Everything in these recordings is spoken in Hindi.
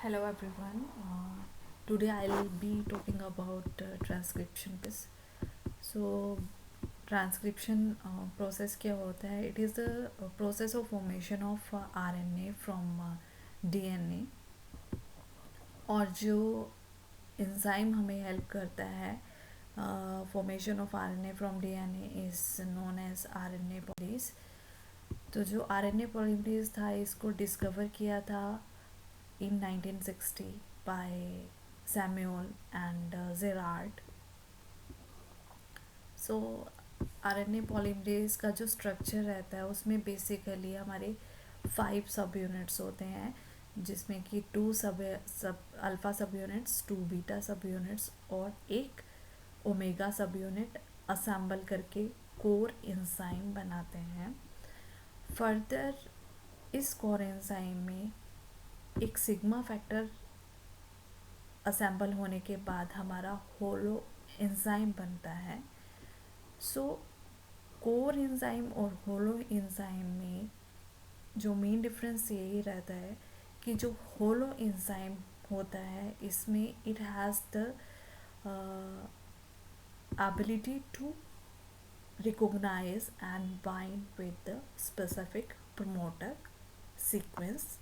Hello everyone. Today I'll be talking about transcription process. So transcription process क्या होता है? It is the process of formation of RNA from DNA और जो enzyme हमें help करता है formation of RNA from DNA is known as RNA polymerase. तो जो RNA polymerase था इसको डिस्कवर किया था in 1960 by Samuel and Gerard. So RNA polymerase का जो स्ट्रक्चर रहता है उसमें बेसिकली हमारे 5 सब यूनिट्स होते हैं जिसमें कि 2 सब अल्फ़ा सब यूनिट्स, 2 बीटा सब यूनिट्स और एक ओमेगा सब यूनिट असेंबल करके कोर एंजाइम बनाते हैं. फर्दर इस कोर एंजाइम में एक सिग्मा फैक्टर असेंबल होने के बाद हमारा होलो एंजाइम बनता है. सो कोर एंजाइम और होलो एंजाइम में जो मेन डिफरेंस यही रहता है कि जो होलो एंजाइम होता है इसमें it has the ability to recognize and bind with the specific promoter sequence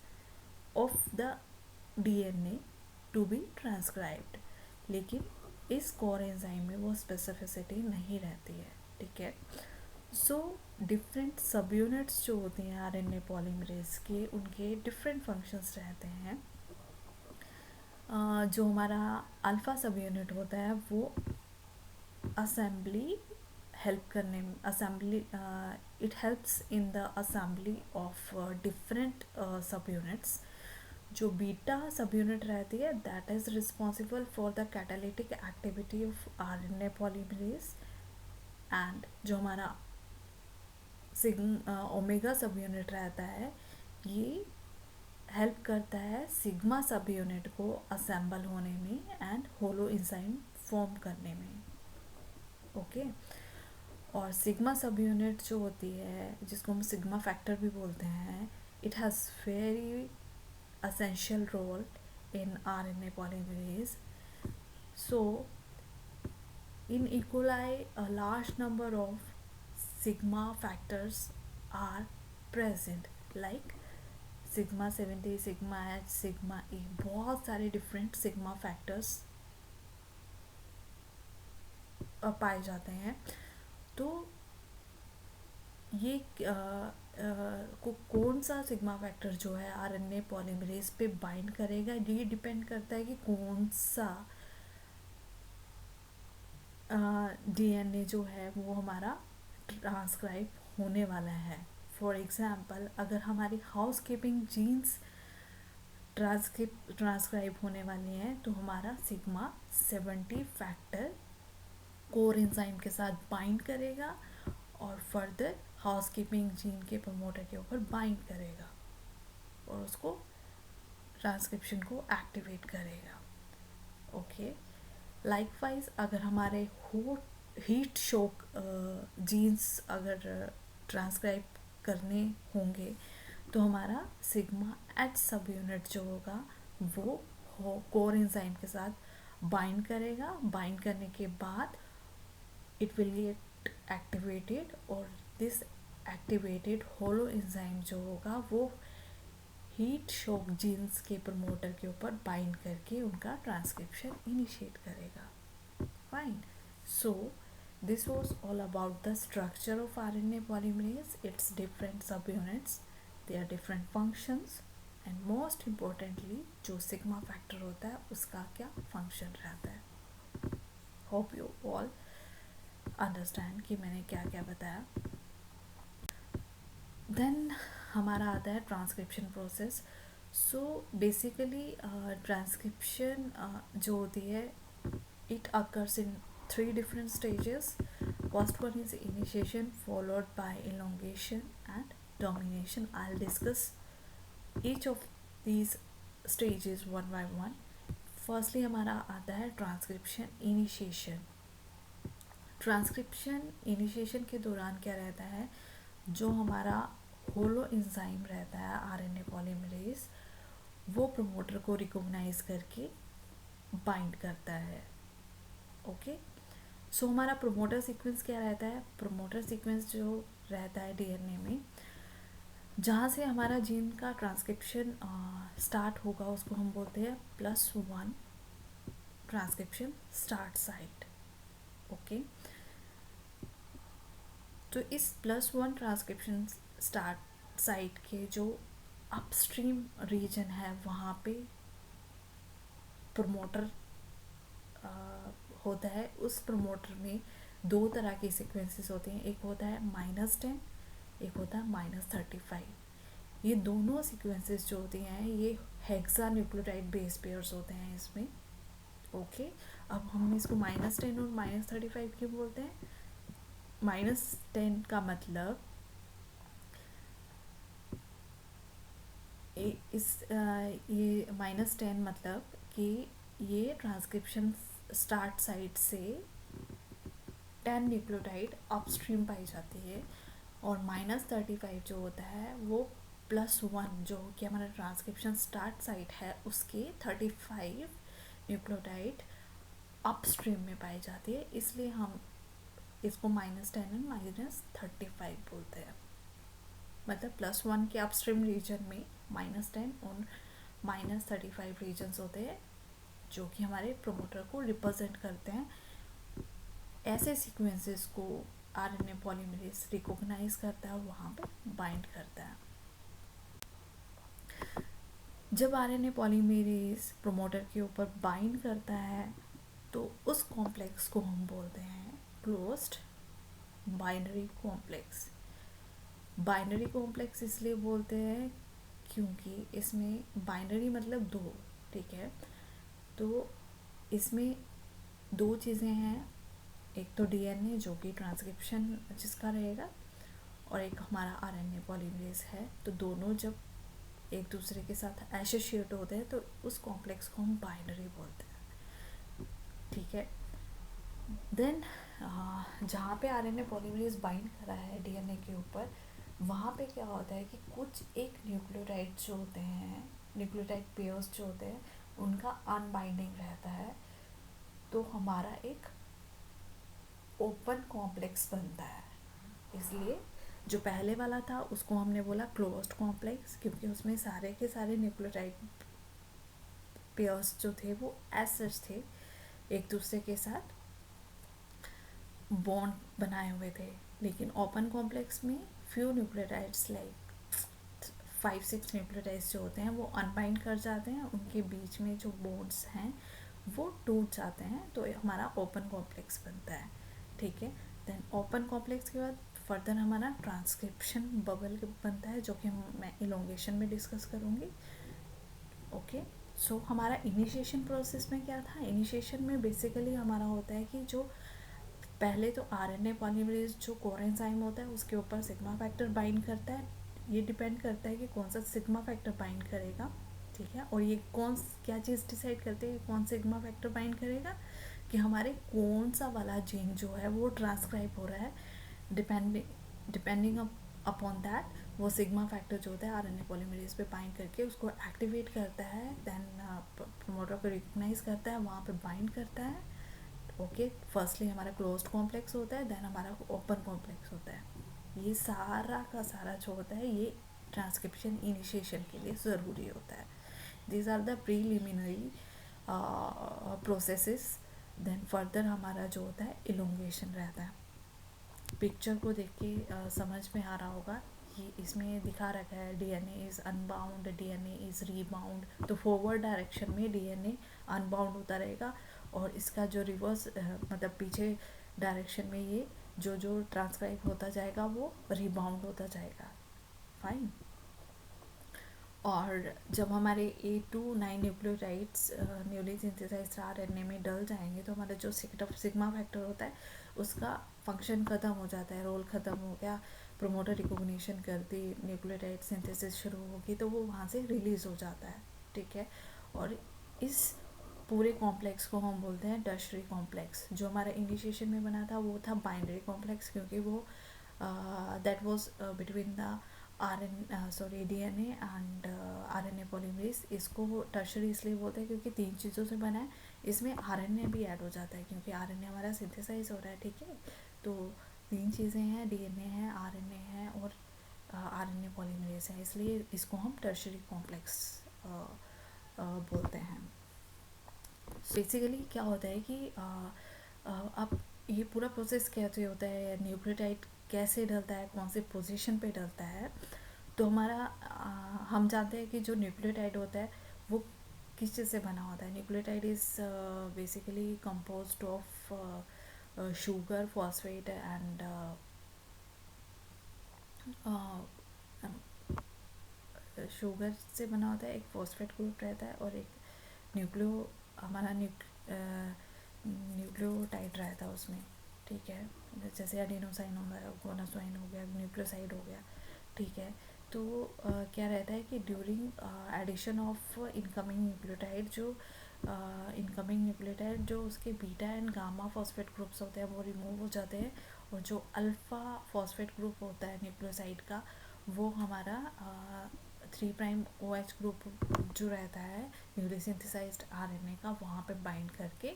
of the DNA to be transcribed. लेकिन इस कोर एंजाइम में वो स्पेसिफिसिटी नहीं रहती है. ठीक है. सो डिफरेंट सब यूनिट्स जो होती हैं आरएनए पॉलीमरेज के उनके डिफरेंट फंक्शंस रहते हैं. जो हमारा अल्फ़ा सब यूनिट होता है वो असेंबली हेल्प करने में it helps in the assembly of different सब यूनिट्स. जो बीटा सब यूनिट रहती है that is responsible for the catalytic activity of RNA polymerase. And जो हमारा ओमेगा सब यूनिट रहता है ये हेल्प करता है सिग्मा सब यूनिट को असेंबल होने में एंड होलो एंजाइम फॉर्म करने में. ओके. और सिग्मा सब यूनिट जो होती है जिसको हम सिग्मा फैक्टर भी बोलते हैं it has very essential role in RNA polymerase. So in E. coli a large number of sigma factors are present like sigma 70, sigma H, sigma E. बहुत सारे different sigma factors पाए जाते हैं. तो ये कौन सा सिग्मा फैक्टर जो है आरएनए पॉलीमरेज पे बाइंड करेगा ये डिपेंड करता है कि कौन सा डीएनए जो है वो हमारा ट्रांसक्राइब होने वाला है. फॉर एग्जांपल अगर हमारी हाउस कीपिंग जीन्स ट्रांसक्राइब होने वाली हैं तो हमारा सिग्मा 70 फैक्टर कोर एंजाइम के साथ बाइंड करेगा और फर्दर हाउस कीपिंग जीन के प्रमोटर के ऊपर बाइंड करेगा और उसको ट्रांसक्रिप्शन को एक्टिवेट करेगा. ओके. लाइकवाइज अगर हमारे हीट शॉक जीन्स अगर ट्रांसक्राइब करने होंगे तो हमारा सिग्मा एच सब यूनिट जो होगा वो कोर एंजाइम के साथ बाइंड करेगा. बाइंड करने के बाद इट विल गेट एक्टिवेटेड और दिस एक्टिवेटेड होलो एंजाइम जो होगा वो हीट शॉक जीन्स के प्रमोटर के ऊपर बाइंड करके उनका ट्रांसक्रिप्शन इनिशिएट करेगा. Fine. So this was all about the structure of RNA polymerase, it's different subunits, their different functions and most importantly जो सिग्मा फैक्टर होता है उसका क्या फंक्शन रहता है. होप यू ऑल अंडरस्टैंड कि मैंने क्या क्या बताया. देन हमारा आता है transcription process. So basically transcription जो होती है it occurs in 3 different stages. First one is initiation followed by elongation and termination. I'll discuss each of these stages one by one. Firstly हमारा आता है ट्रांसक्रिप्शन इनिशिएशन. ट्रांसक्रिप्शन इनिशिएशन के दौरान क्या रहता है जो हमारा होलो एंजाइम रहता है आरएनए पॉलीमरेज वो प्रमोटर को रिकॉग्नाइज करके बाइंड करता है। ओके, सो हमारा प्रमोटर सीक्वेंस क्या रहता है? प्रमोटर सीक्वेंस जो रहता है डीएनए में, जहाँ से हमारा जीन का ट्रांसक्रिप्शन स्टार्ट होगा उसको हम बोलते हैं +1 ट्रांसक्रिप्शन स्टार्ट साइट। ओके, तो इस +1 ट्रांसक्रिप्शन स्टार्ट साइट के जो अपस्ट्रीम रीजन है वहाँ पे प्रमोटर होता है। उस प्रमोटर में दो तरह के सीक्वेंसेस होते हैं, एक होता है -10, एक होता है -35। ये दोनों सीक्वेंसेस जो होती हैं ये हेक्सा न्यूक्लियोटाइड बेस पेयर्स होते हैं इसमें। ओके, अब हम इसको -10 और -35 क्यों बोलते हैं? -10 का मतलब ये -10 मतलब कि ये ट्रांसक्रिप्शन स्टार्ट साइट से 10 न्यूक्लियोटाइड अपस्ट्रीम पाई जाती है, और -35 जो होता है वो +1 जो कि हमारा ट्रांसक्रिप्शन स्टार्ट साइट है उसके 35 न्यूक्लियोटाइड अपस्ट्रीम में पाई जाती है, इसलिए हम इसको -10 और -35 बोलते हैं। मतलब +1 के अपस्ट्रीम रीजन में -10 और -35 रीजन्स होते हैं जो कि हमारे प्रोमोटर को रिप्रेजेंट करते हैं। ऐसे सीक्वेंसेस को आरएनए पॉलीमरेज रिकॉग्नाइज करता है और वहाँ पे बाइंड करता है। जब आरएनए पॉलीमरेज प्रोमोटर के ऊपर बाइंड करता है तो उस कॉम्प्लेक्स को हम बोलते हैं closed binary complex. Binary complex इसलिए बोलते हैं क्योंकि इसमें बाइनरी मतलब दो, ठीक है, तो इसमें दो चीज़ें हैं, एक तो डीएनए जो कि ट्रांसक्रिप्शन जिसका रहेगा, और एक हमारा आरएनए पॉलीमरेज है। तो दोनों जब एक दूसरे के साथ एसोसिएट होते हैं तो उस कॉम्प्लेक्स को हम बाइनरी बोलते हैं, ठीक है। देन जहाँ पे आरएनए पॉलीमरेज बाइंड करा है डीएनए के ऊपर, वहाँ पे क्या होता है कि कुछ एक न्यूक्लियोटाइड जो होते हैं, न्यूक्लियोटाइड पेयर्स जो होते हैं, उनका अनबाइंडिंग रहता है, तो हमारा एक ओपन कॉम्प्लेक्स बनता है। इसलिए जो पहले वाला था उसको हमने बोला क्लोज्ड कॉम्प्लेक्स, क्योंकि उसमें सारे के सारे न्यूक्लियोटाइड पेयर्स जो थे वो एज थे, एक दूसरे के साथ बॉन्ड बनाए हुए थे। लेकिन ओपन कॉम्प्लेक्स में फ्यू न्यूक्लियोटाइड्स लाइक 5-6 न्यूक्लियोटाइड्स जो होते हैं वो अनबाइंड कर जाते हैं, उनके बीच में जो बॉन्ड्स हैं वो टूट जाते हैं, तो हमारा ओपन कॉम्प्लेक्स बनता है, ठीक है। देन ओपन कॉम्प्लेक्स के बाद फर्दर हमारा ट्रांसक्रिप्शन बबल बनता है, जो कि मैं इलोंगेशन में डिस्कस करूँगी। ओके, सो हमारा इनिशिएशन प्रोसेस में क्या था? इनिशिएशन में बेसिकली हमारा होता है कि जो पहले तो आरएनए पॉलीमरेज जो कोएंजाइम होता है उसके ऊपर सिग्मा फैक्टर बाइंड करता है। ये डिपेंड करता है कि कौन सा सिग्मा फैक्टर बाइंड करेगा, ठीक है। और ये क्या चीज़ डिसाइड करते हैं कौन सिग्मा फैक्टर बाइंड करेगा, कि हमारे कौन सा वाला जीन जो है वो ट्रांसक्राइब हो रहा है। डिपेंडिंग अपॉन दैट वो सिग्मा फैक्टर जो होता है आरएनए पॉलीमरेज पे बाइंड करके उसको एक्टिवेट करता है, देन प्रोमोटर को रिकॉग्नाइज करता है, वहाँ पे बाइंड करता है। ओके, फर्स्टली हमारा क्लोज्ड कॉम्प्लेक्स होता है, देन हमारा ओपन कॉम्प्लेक्स होता है। ये सारा का सारा जो होता है ये ट्रांसक्रिप्शन इनिशिएशन के लिए ज़रूरी होता है। These are the preliminary processes. Then further हमारा जो होता है इलोंगेशन रहता है। पिक्चर को देख के समझ में आ रहा होगा, ये इसमें दिखा रखा है DNA is unbound, DNA is rebound. तो फॉरवर्ड डायरेक्शन में डीएनए अनबाउंड होता रहेगा, और इसका जो रिवर्स मतलब पीछे डायरेक्शन में ये जो जो ट्रांसक्राइब होता जाएगा वो रिबाउंड होता जाएगा। फाइन। और जब हमारे 8 to 9 nucleotides newly synthesized RNA में डल जाएंगे तो हमारा जो सिग्मा फैक्टर होता है उसका फंक्शन ख़त्म हो जाता है, रोल ख़त्म हो गया, प्रोमोटर रिकॉग्निशन कर दी, न्यूक्लियोटाइड सिंथेसिस शुरू होगी तो वो वहाँ से रिलीज़ हो जाता है, ठीक है। और इस पूरे कॉम्प्लेक्स को हम बोलते हैं टर्शरी कॉम्प्लेक्स। जो हमारा इनिशिएशन में बना था वो था बाइनरी कॉम्प्लेक्स, क्योंकि वो that was between the DNA and RNA polymerase. इसको टर्शरी इसलिए बोलते हैं क्योंकि 3 चीज़ों से बना है, इसमें आरएनए भी ऐड हो जाता है क्योंकि आरएनए हमारा सिंथेसाइज हो रहा है, ठीक है। तो 3 चीज़ें हैं, डीएनए है, आरएनए है और आरएनए पॉलीमरेज है, इसलिए इसको हम टर्शरी कॉम्प्लेक्स बोलते हैं। बेसिकली क्या होता है कि अब ये पूरा प्रोसेस कैसे होता है, न्यूक्लियोटाइड कैसे डलता है, कौन से पोजीशन पे डलता है। तो हम जानते हैं कि जो न्यूक्लियोटाइड होता है वो किस चीज़ से बना होता है। Nucleotide is basically composed of sugar, phosphate and sugar से बना होता है, एक फॉस्फेट ग्रुप रहता है और एक हमारा न्यूक्लियोटाइड रहता है उसमें, ठीक है। जैसे एडिनोसाइन हो गया, गोनासाइन हो गया, न्यूक्लियोसाइड हो गया, ठीक है। तो क्या रहता है कि during addition of incoming nucleotide जो उसके beta and gamma phosphate groups होते हैं वो रिमूव हो जाते हैं, और जो अल्फ़ा फॉस्फेट ग्रुप होता है न्यूक्लियोसाइड का वो हमारा 3' OH ग्रुप जो रहता है न्यूक्लियोसिंथेसाइज्ड आरएनए का, वहाँ पे बाइंड करके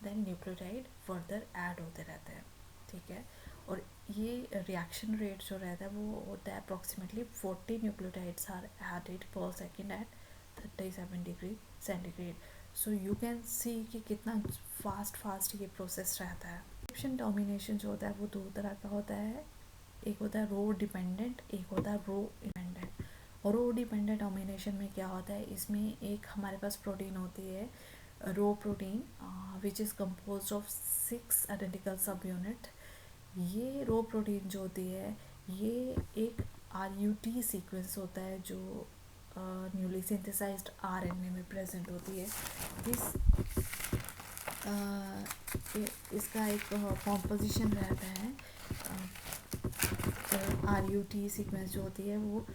देन न्यूक्लियोटाइड फर्दर ऐड होते रहते हैं, ठीक है। और ये रिएक्शन रेट जो रहता है वो होता है approximately 40 nucleotides are added per second at 37 degree centigrade. So you can see कि कितना फास्ट ये प्रोसेस रहता है। ट्रांसक्रिप्शन डोमिनेशन जो होता है वो 2 तरह का होता है, एक होता है रो डिपेंडेंट, एक होता है रो इंडिपेंडेंट। और रो डिपेंडेंट डोमिनेशन में क्या होता है, इसमें एक हमारे पास प्रोटीन होती है रो protein which is composed of 6 identical सब यूनिट। ये रो प्रोटीन जो होती है ये एक RUT सीक्वेंस होता है जो न्यूली सिंथेसाइज्ड RNA में प्रेजेंट होती है। दिस इसका एक कॉम्पोजिशन रहता है, RUT सीक्वेंस जो होती है वो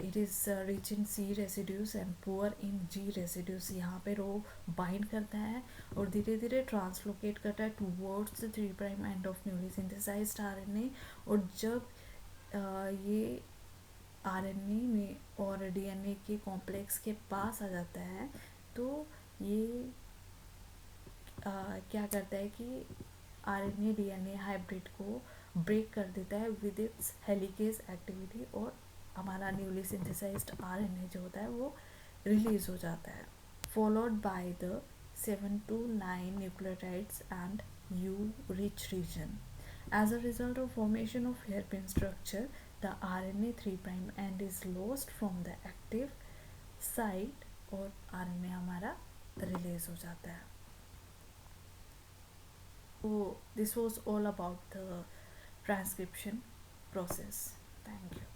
it is rich in C residues and poor in G residues. यहाँ पे रो बाइंड करता है और धीरे धीरे ट्रांसलोकेट करता है towards the 3' end of newly synthesized RNA। और जब ये RNA में और DNA के कॉम्प्लेक्स के पास आ जाता है तो ये क्या करता है कि RNA DNA हाइब्रिड को ब्रेक कर देता है विद इट्स हेलिकेज एक्टिविटी, और हमारा न्यूली सिंथेसाइज्ड RNA जो होता है वो रिलीज हो जाता है, followed by the 7 to 9 nucleotides and U rich region. As a result of formation of hairpin structure, the RNA 3' end is lost from the active site और RNA हमारा रिलीज हो जाता है। So this was all about the transcription process. Thank you.